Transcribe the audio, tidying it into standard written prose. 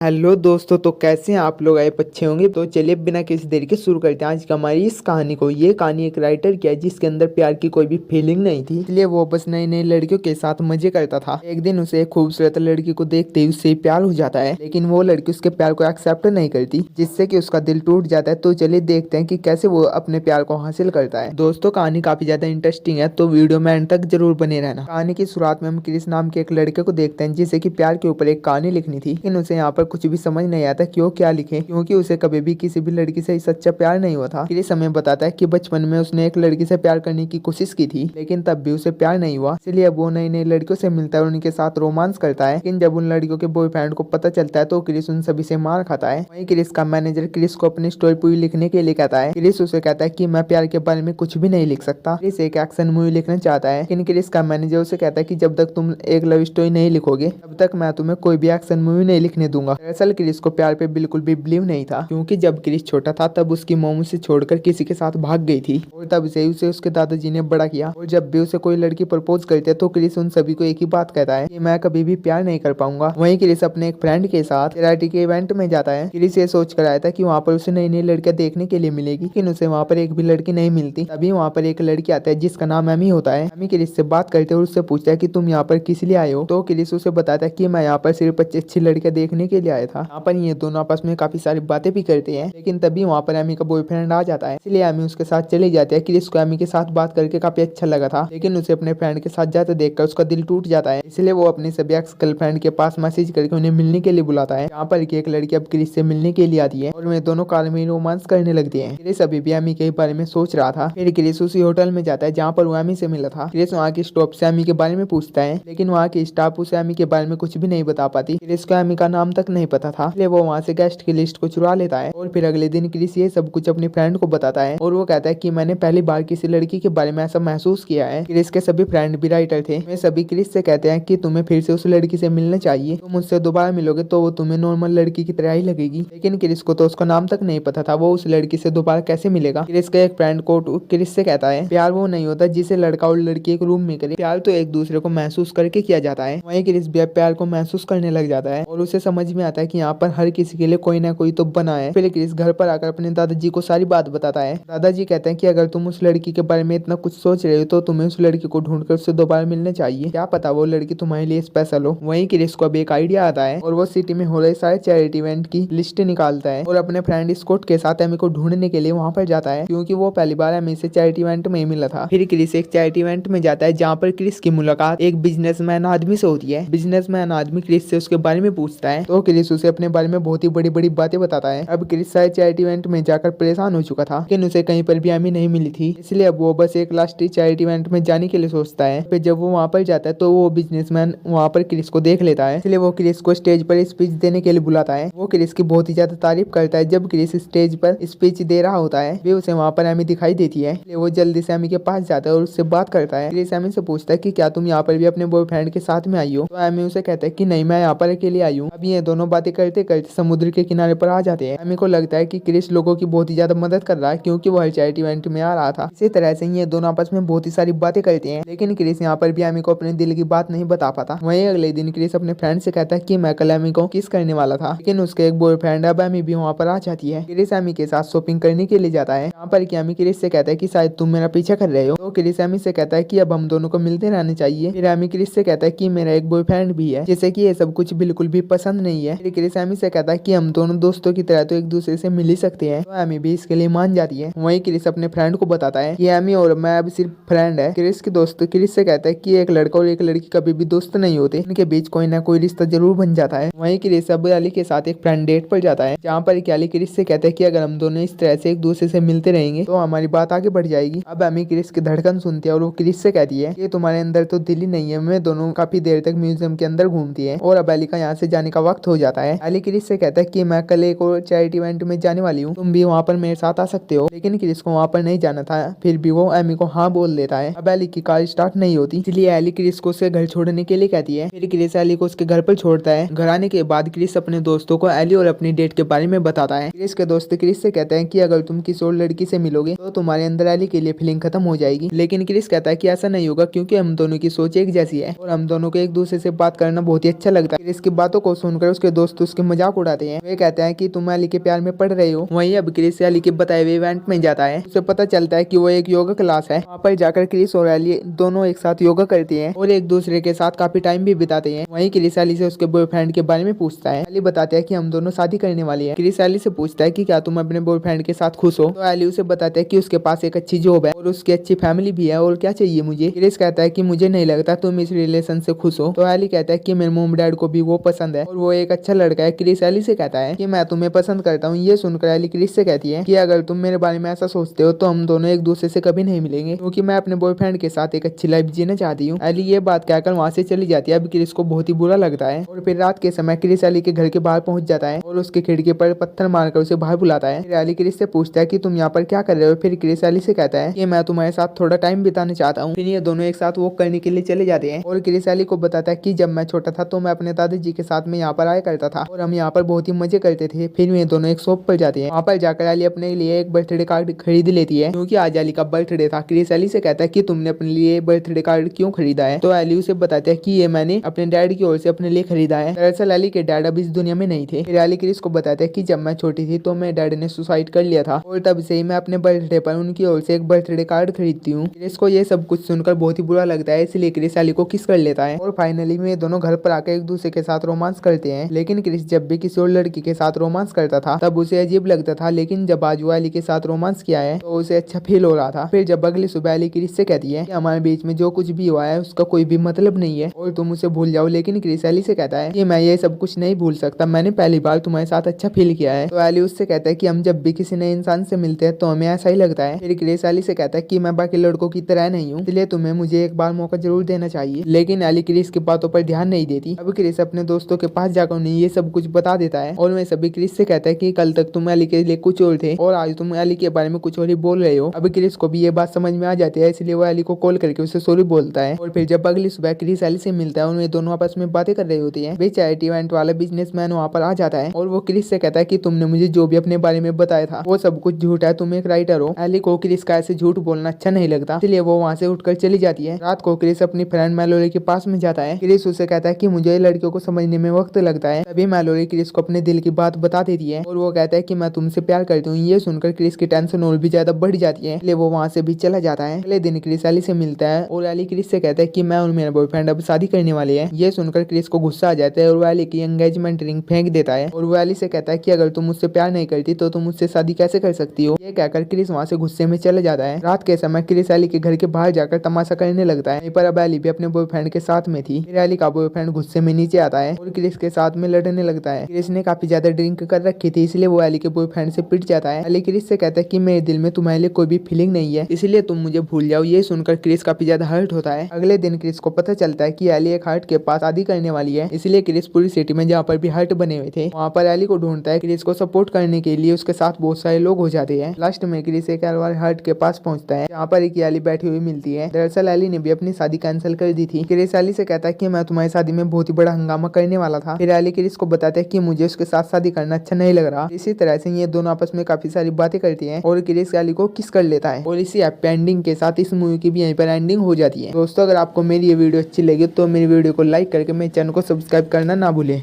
Hello दोस्तों, तो कैसे हैं आप लोग? आए अच्छे होंगे। तो चलिए बिना किसी देरी के शुरू करते हैं आज की हमारी इस कहानी को। ये कहानी एक राइटर की है जिसके अंदर प्यार की कोई भी फीलिंग नहीं थी, इसलिए वो बस नई नई लड़कियों के साथ मजे करता था। एक दिन उसे एक खूबसूरत लड़की को देखते ही उससे प्यार हो जाता है, लेकिन वो लड़की उसके प्यार को एक्सेप्ट नहीं करती, जिससे कि उसका दिल टूट जाता है। तो चलिए देखते हैं कि कैसे वो अपने प्यार को हासिल करता है। दोस्तों, कहानी काफी ज्यादा इंटरेस्टिंग है, तो वीडियो में एंड तक जरूर बने रहना। कहानी की शुरुआत में हम क्रिस नाम के एक लड़के को देखते हैं जिसे की प्यार के ऊपर एक कहानी लिखनी थी, लेकिन उसे यहाँ पर कुछ भी समझ नहीं आता क्यों क्या लिखे, क्योंकि उसे कभी भी किसी भी लड़की से सच्चा प्यार नहीं हुआ था। क्रिस हमें बताता है कि बचपन में उसने एक लड़की से प्यार करने की कोशिश की थी, लेकिन तब भी उसे प्यार नहीं हुआ। इसलिए अब वो नई नई लड़कियों से मिलता है और उनके साथ रोमांस करता है, लेकिन जब उन लड़कियों के बॉयफ्रेंड को पता चलता है तो क्रिस उन सभी से मार खाता है। वहीं क्रिस का मैनेजर क्रिस को अपनी स्टोरी पूरी लिखने के लिए कहता है। क्रिस उसे कहता है कि मैं प्यार के बारे में कुछ भी नहीं लिख सकता। क्रिस एक एक्शन मूवी लिखना चाहता है, लेकिन क्रिस का मैनेजर उसे कहता है कि जब तक तुम एक लव स्टोरी नहीं लिखोगे तब तक मैं तुम्हें कोई भी एक्शन मूवी नहीं लिखने दूंगा। दरअसल क्रिस को प्यार पे बिल्कुल भी बिलीव नहीं था, क्योंकि जब क्रिस छोटा था तब उसकी मॉम उसे छोड़कर किसी के साथ भाग गई थी और तब से उसे उसके दादाजी ने बड़ा किया। और जब भी उसे कोई लड़की प्रपोज करती है तो क्रिस उन सभी को एक ही बात कहता है कि मैं कभी भी प्यार नहीं कर पाऊंगा। वहीं क्रिस अपने एक फ्रेंड के साथ कराटे के इवेंट में जाता है। क्रिस ये सोच कर आया था कि वहाँ पर उसे नई नई लड़कियां देखने के लिए मिलेगी, लेकिन उसे वहाँ पर एक भी लड़की नहीं मिलती। तभी वहाँ पर एक लड़की आता है जिसका नाम एमी होता है। एमी क्रिस से बात करते और उससे पूछता है कि तुम यहाँ पर किस लिए आए हो। तो क्रिस उसे बताता है कि मैं यहाँ पर सिर्फ अच्छी अच्छी लड़कियां देखने के लिए आया था। यहाँ पर ये दोनों आपस में काफी सारी बातें भी करते हैं, लेकिन तभी वहाँ पर एमी का बॉयफ्रेंड आ जाता है, इसलिए एमी उसके साथ चली जाती है। क्रिस को एमी के साथ बात करके काफी अच्छा लगा था, लेकिन उसे अपने फ्रेंड के साथ जाते देखकर उसका दिल टूट जाता है। इसलिए वो अपनी सभी एक्स गर्लफ्रेंड के पास मैसेज करके उन्हें मिलने के लिए बुलाता है। यहाँ पर एक लड़की अब क्रिस से मिलने के लिए आती है और वे दोनों कार में रोमांस करने लगती है। क्रिस अभी भी एमी के बारे में सोच रहा था। फिर क्रिस उसी होटल में जाता है जहाँ पर वो एमी से मिला था। क्रिस वहाँ की स्टॉप से एमी के बारे में पूछता है, लेकिन वहाँ की स्टाफ उसे एमी के बारे में कुछ भी नहीं बता पाती। क्रिस को एमी का नाम तक नहीं पता था, इसलिए वो वहाँ से गेस्ट की लिस्ट को चुरा लेता है। और फिर अगले दिन क्रिस ये सब कुछ अपनी फ्रेंड को बताता है और वो कहता है कि मैंने पहली बार किसी लड़की के बारे में ऐसा महसूस किया है। क्रिस के सभी फ्रेंड भी राइटर थे। वे सभी क्रिस से कहते हैं कि तुम्हें फिर से उस लड़की से मिलना चाहिए, तुम मुझसे दोबारा मिलोगे तो वो तुम्हें नॉर्मल लड़की की तरह ही लगेगी। लेकिन क्रिस को तो उसका नाम तक नहीं पता था, वो उस लड़की से दोबारा कैसे मिलेगा। क्रिस का एक फ्रेंड को क्रिस से कहता है प्यार वो नहीं होता जिसे लड़का और लड़की एक रूम में करे, प्यार तो एक दूसरे को महसूस करके किया जाता है। वहीं क्रिस भी प्यार को महसूस करने लग जाता है और उसे समझ में आता है कि यहाँ पर हर किसी के लिए कोई ना कोई तो बना है। फिर क्रिस घर पर आकर अपने दादाजी को सारी बात बताता है। दादाजी कहते हैं कि अगर तुम उस लड़की के बारे में इतना कुछ सोच रहे हो तो तुम्हें उस लड़की को ढूंढकर उससे दोबारा मिलना चाहिए, क्या पता वो लड़की तुम्हारे लिए स्पेशल हो। वहीं क्रिस को अब एक आइडिया आता है और वो सिटी में हो रहे सारे चैरिटी इवेंट की लिस्ट निकालता है और अपने फ्रेंड स्कॉट के साथ एमी को ढूंढने के लिए वहाँ पर जाता है, क्योंकि वो पहली बार एमी से चैरिटी इवेंट में मिला था। फिर क्रिस एक चैरिटी इवेंट में जाता है जहाँ पर क्रिस की मुलाकात एक बिजनेसमैन आदमी से होती है। बिजनेसमैन आदमी क्रिस से उसके बारे में पूछता है तो क्रिस उसे अपने बारे में बहुत ही बड़ी बड़ी बातें बताता है। अब क्रिस शायद चैरिटी इवेंट में जाकर परेशान हो चुका था, लेकिन उसे कहीं पर भी एमी नहीं मिली थी, इसलिए अब वो बस एक लास्ट चैरिटी इवेंट में जाने के लिए सोचता है। फिर जब वो वहाँ पर जाता है तो वो बिजनेसमैन वहाँ पर क्रिस को देख लेता है, इसलिए वो क्रिस को स्टेज पर स्पीच देने के लिए बुलाता है। वो क्रिस की बहुत ही ज्यादा तारीफ करता है। जब क्रिस स्टेज पर स्पीच दे रहा होता है वे उसे वहाँ पर एमी दिखाई देती है, इसलिए वो जल्दी से एमी के पास जाता है और उससे बात करता है। क्रिस एमी से पूछता है कि क्या तुम यहाँ पर भी अपने बॉयफ्रेंड के साथ में आई हो, तो एमी उसे कहता है कि नहीं, मैं यहाँ पर अकेले आई हूँ। अब ये दोनों बातें करते करते समुद्र के किनारे पर आ जाते हैं। एमी को लगता है कि क्रिस लोगों की बहुत ही ज्यादा मदद कर रहा है, क्योंकि वो हर चैरिटी इवेंट में आ रहा था। इसी तरह से ये दोनों आपस में बहुत ही सारी बातें करते हैं, लेकिन क्रिस यहाँ पर भी एमी को अपने दिल की बात नहीं बता पाता। वहीं अगले दिन क्रिस अपने फ्रेंड से कहता है कि मैं कल एमी को किस करने वाला था, लेकिन उसके एक बॉयफ्रेंड अब एमी भी वहाँ पर आ जाती है। क्रिस एमी के साथ शॉपिंग करने के लिए जाता है, यहाँ पर एमी क्रिस से कहता है कि शायद तुम मेरा पीछा कर रहे हो। तो क्रिस एमी से कहता है कि अब हम दोनों को मिलते रहना चाहिए। फिर एमी क्रिस से कहता है कि मेरा एक बॉयफ्रेंड भी है जिसे कि ये सब कुछ बिल्कुल भी पसंद नहीं है। फिर क्रिस एमी से कहता है कि हम दोनों दोस्तों की तरह तो एक दूसरे से मिल ही सकते हैं, तो एमी भी इसके लिए मान जाती है। वहीं क्रिस अपने फ्रेंड को बताता है कि एमी और मैं अब सिर्फ फ्रेंड है। क्रिस की दोस्त क्रिस से कहता है कि एक लड़का और एक लड़की कभी भी दोस्त नहीं होते, उनके बीच कोई ना कोई रिश्ता जरूर बन जाता है। वहीं क्रिस अब अली के साथ एक फ्रेंड डेट पर जाता है, जहाँ पर अली क्रिस से कहता है कि अगर हम दोनों इस तरह से एक दूसरे से मिलते रहेंगे तो हमारी बात आगे बढ़ जाएगी। अब एमी क्रिस की धड़कन सुनती है और वो क्रिस से कहती है कि तुम्हारे अंदर तो दिल ही नहीं है। मैं दोनों काफी देर तक म्यूजियम के अंदर घूमती है और अब अली का यहाँ से जाने का वक्त हो जाता है। अली क्रिस से कहता है कि मैं कल एक और चैरिटी इवेंट में जाने वाली हूँ, तुम भी वहाँ पर मेरे साथ आ सकते हो। लेकिन क्रिस को वहाँ पर नहीं जाना था, फिर भी वो एमी को हाँ बोल देता है। अब एली की कार स्टार्ट नहीं होती, इसलिए एली क्रिस को उसके घर छोड़ने के लिए कहती है। फिर क्रिस एली को उसके घर पर छोड़ता है। घर आने के बाद क्रिस अपने दोस्तों को एली और अपनी डेट के बारे में बताता है। क्रिस के दोस्त क्रिस से कहते हैं कि अगर तुम किसी और लड़की लड़की से मिलोगे तो तुम्हारे अंदर एली के लिए फीलिंग खत्म हो जाएगी। लेकिन क्रिस कहता है कि ऐसा नहीं होगा क्योंकि हम दोनों की सोच एक जैसी है और हम दोनों को एक दूसरे से बात करना बहुत ही अच्छा लगता है। क्रिस की बातों को सुनकर उसके दोस्त उसके मजाक उड़ाते हैं। वे कहते हैं कि तुम एली के प्यार में पड़ रहे हो। वहीं अब क्रिस एली के बताए हुए इवेंट में जाता है। उसे पता चलता है कि वो एक योगा क्लास है। वहाँ पर जाकर क्रिस और एली दोनों एक साथ योगा करते हैं और एक दूसरे के साथ काफी टाइम भी बिताते हैं। वहीं क्रिस एली से उसके बॉयफ्रेंड के बारे में पूछता है। एली बताते हैं कि हम दोनों शादी करने वाले हैं। क्रिस एली से पूछता है कि क्या तुम अपने बॉयफ्रेंड के साथ खुश हो। तो एली उसे बताता है कि उसके पास एक अच्छी जॉब है और उसकी अच्छी फैमिली भी है और क्या चाहिए मुझे। क्रिस कहता है कि मुझे नहीं लगता तुम इस रिलेशन से खुश हो। तो एली कहता है कि मेरे मॉम डैड को भी वो पसंद है और वो एक अच्छा लड़का है। क्रिस एली से कहता है कि मैं तुम्हें पसंद करता हूँ। ये सुनकर एली क्रिस से कहती है कि अगर तुम मेरे बारे में ऐसा सोचते हो तो हम दोनों एक दूसरे से कभी नहीं मिलेंगे क्योंकि मैं अपने बॉयफ्रेंड के साथ एक अच्छी लाइफ जीना चाहती हूँ। एली ये बात कहकर वहाँ से चली जाती है। अब क्रिस को बहुत ही बुरा लगता है और फिर रात के समय क्रिस एली के घर के बाहर पहुंच जाता है और उसके खिड़की पर पत्थर मारकर उसे बाहर बुलाता है। फिर एली क्रिस से पूछता है कि तुम यहाँ पर क्या कर रहे हो। फिर क्रिस एली से कहता है कि मैं तुम्हारे साथ थोड़ा टाइम बिताना चाहता हूँ। फिर ये दोनों एक साथ वॉक करने के लिए चले जाते हैं और क्रिस एली को बताता है कि जब मैं छोटा था तो मैं अपने दादाजी के साथ में यहाँ पर आया करता था और हम यहाँ पर बहुत ही मजे करते थे। फिर वे दोनों एक शॉप पर जाते हैं। वहाँ पर जाकर एली अपने लिए एक बर्थडे कार्ड खरीद लेती है क्योंकि आज एली का बर्थडे था। क्रिस एली से कहता है कि तुमने अपने लिए बर्थडे कार्ड क्यों खरीदा है। तो एली उसे बताता है कि ये मैंने अपने डैड की ओर से अपने लिए खरीदा है। दरअसल एली के डैड अब इस दुनिया में नहीं थे। फिर एली क्रिस को बताता है कि जब मैं छोटी थी तो मेरे डैड ने सुसाइड कर लिया था और तब से ही मैं अपने बर्थडे पर उनकी ओर से एक बर्थडे कार्ड खरीदती हूँ। क्रिस को ये सब कुछ सुनकर बहुत ही बुरा लगता है, इसलिए क्रिस एली को किस कर लेता है और फाइनली वे दोनों घर पर आकर एक दूसरे के साथ रोमांस करते हैं। लेकिन क्रिस जब भी किसी और लड़की के साथ रोमांस करता था तब उसे अजीब लगता था, लेकिन जब आज वो एली के साथ रोमांस किया है तो उसे अच्छा फील हो रहा था। फिर जब अगली सुबह एली क्रिस से कहती है कि हमारे बीच में जो कुछ भी हुआ है उसका कोई भी मतलब नहीं है और तुम उसे भूल जाओ। लेकिन क्रिस एली से कहता है कि मैं ये सब कुछ नहीं भूल सकता, मैंने पहली बार तुम्हारे साथ अच्छा फील किया है। तो एली उससे कहता है कि हम जब भी किसी नए इंसान से मिलते हैं तो हमें ऐसा ही लगता है। फिर क्रिस एली से कहता है कि मैं बाकी लड़कों की तरह नहीं हूँ, इसलिए तुम्हें मुझे एक बार मौका जरूर देना चाहिए। लेकिन एली क्रिस की बातों पर ध्यान नहीं देती। अब क्रिस अपने दोस्तों के पास जाकर उन्हें ये सब कुछ बता देता है और वे सभी क्रिस से कहता है कि कल तक तुम एली के लिए कुछ और थे और आज तुम एली के बारे में कुछ और ही बोल रहे हो। अब क्रिस को भी ये बात समझ में आ जाती है, इसलिए वो एली को कॉल करके उसे सॉरी बोलता है। और फिर जब अगली सुबह क्रिस एली से मिलता है और वे दोनों आपस में बातें कर रहे होते हैं, वे चैरिटी इवेंट वाला बिजनेसमैन वहाँ पर आ जाता है और वो क्रिस से कहता है कि तुमने मुझे जो भी अपने बारे में बताया था वो सब कुछ झूठ है, तुम एक राइटर हो। एली को क्रिस का ऐसे झूठ बोलना अच्छा नहीं लगता, इसलिए वो वहाँ से उठकर चली जाती है। रात को क्रिस अपनी फ्रेंड मैलोरी के पास में जाता है। क्रिस उसे कहता है कि मुझे लड़कियों को समझने में वक्त लगता है। तभी मैलोरी क्रिस को अपने दिल की बात बता देती है और वो कहता है कि मैं तुमसे प्यार करती हूँ। ये सुनकर क्रिस की टेंशन और भी ज्यादा बढ़ जाती है, इसलिए वो वहाँ से भी चला जाता है। अगले दिन क्रिस एली से मिलता है और एली क्रिस से कहता है कि मैं और मेरा बॉयफ्रेंड अब शादी करने वाले हैं। ये सुनकर क्रिस को गुस्सा आ जाता है और वो एली की एंगेजमेंट रिंग फेंक देता है और वो एली से कहता है कि अगर तुम मुझसे प्यार नहीं करती तो तुम मुझसे शादी कैसे कर सकती हो। ये कहकर क्रिस वहाँ से गुस्से में चला जाता है। रात के समय क्रिस एली के घर के बाहर जाकर तमाशा करने लगता है, पर अब एली भी अपने बॉयफ्रेंड के साथ में थी। फिर एली का बॉयफ्रेंड गुस्से में नीचे आता है और क्रिस के साथ में लड़ने लगता है। क्रिस ने काफी ज्यादा ड्रिंक कर रखी थी, इसलिए वो एली के बॉयफ्रेंड से पिट जाता है। एली क्रिस से कहता है कि मेरे दिल में तुम्हारे लिए कोई भी फीलिंग नहीं है, इसलिए तुम मुझे भूल जाओ। ये सुनकर क्रिस काफी ज्यादा हर्ट होता है। अगले दिन क्रिस को पता चलता है कि एली एक हर्ट के पास शादी करने वाली है, इसलिए क्रिस पूरी सिटी में जहाँ पर भी हर्ट बने हुए थे वहाँ पर एली को ढूंढता है। क्रिस को सपोर्ट करने के लिए उसके साथ बहुत सारे लोग हो जाते हैं। लास्ट में क्रिस एक हर्ट के पास पहुंचता है जहाँ पर एक एली बैठी हुई मिलती है। दरअसल एली ने भी अपनी शादी कैंसिल कर दी थी। क्रिस एली से कहता है कि मैं तुम्हारी शादी में बहुत ही बड़ा हंगामा करने वाला था। फिर एली क्रिस को बताता है कि मुझे उसके साथ शादी करना अच्छा नहीं लग रहा। इसी तरह से ये दोनों आपस में काफी सारी बातें करती हैं और क्रिस एली को किस कर लेता है और इसी हैप्पी एंडिंग के साथ इस मूवी की भी यहीं पर एंडिंग हो जाती है। दोस्तों, अगर आपको मेरी ये वीडियो अच्छी लगी तो मेरी वीडियो को लाइक करके मेरे चैनल को सब्सक्राइब करना ना भूलें।